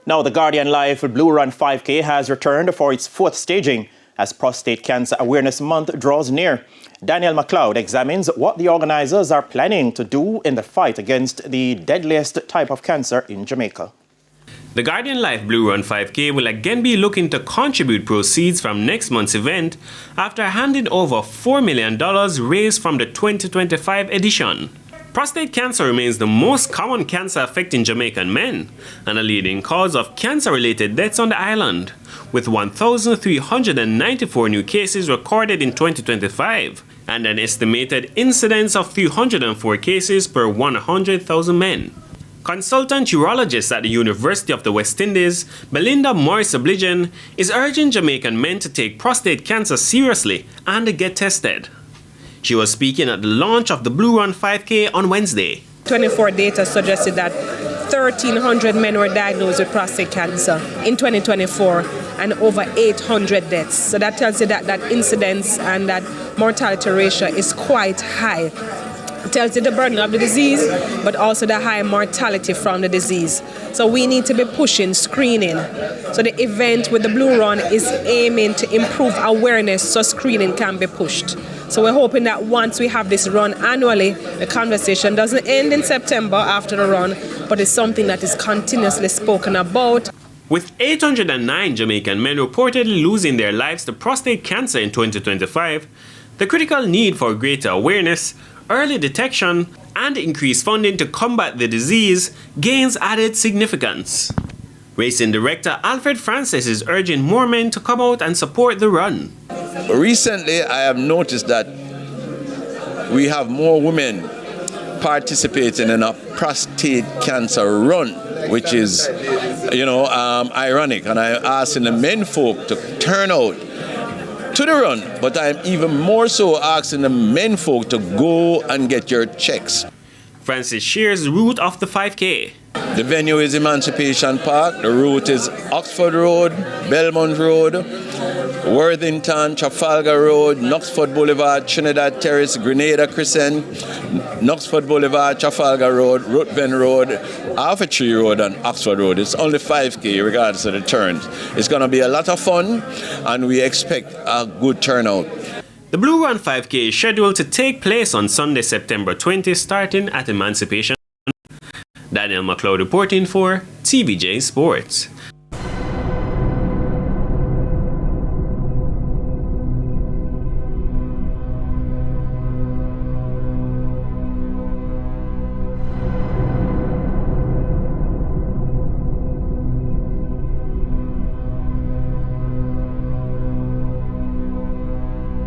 Now, the Guardian Life Blue Run 5K has returned for its fourth staging as Prostate Cancer Awareness Month draws near. Daniel McLeod examines what the organizers are planning to do in the fight against the deadliest type of cancer in Jamaica. The Guardian Life Blue Run 5K will again be looking to contribute proceeds from next month's event after handing over $4 million raised from the 2025 edition. Prostate cancer remains the most common cancer affecting Jamaican men and a leading cause of cancer-related deaths on the island, with 1,394 new cases recorded in 2025 and an estimated incidence of 304 cases per 100,000 men. Consultant urologist at the University of the West Indies, Belinda Morris-Obligen, is urging Jamaican men to take prostate cancer seriously and get tested. She was speaking at the launch of the Blue Run 5K on Wednesday. 24 data suggested that 1,300 men were diagnosed with prostate cancer in 2024 and over 800 deaths. So that tells you that incidence and that mortality ratio is quite high. It tells you the burden of the disease, but also the high mortality from the disease. So we need to be pushing screening. So the event with the Blue Run is aiming to improve awareness so screening can be pushed. So we're hoping that once we have this run annually, the conversation doesn't end in September after the run, but it's something that is continuously spoken about. With 809 Jamaican men reportedly losing their lives to prostate cancer in 2025, the critical need for greater awareness, early detection, and increased funding to combat the disease gains added significance. Racing director Alfred Francis is urging more men to come out and support the run. Recently, I have noticed that we have more women participating in a prostate cancer run, which is, ironic. And I'm asking the men folk to turn out to the run, but I'm even more so asking the men folk to go and get your checks. Francis shares the route of the 5K. The venue is Emancipation Park. The route is Oxford Road, Belmont Road, Worthington, Trafalgar Road, Knoxford Boulevard, Trinidad Terrace, Grenada Crescent, Knoxford Boulevard, Trafalgar Road, Ruthven Road, Alpha Tree Road, and Oxford Road. It's only 5K regardless of the turns. It's going to be a lot of fun, and we expect a good turnout. The Blue Run 5K is scheduled to take place on Sunday, September 20, starting at Emancipation. Daniel McLeod reporting for TVJ Sports.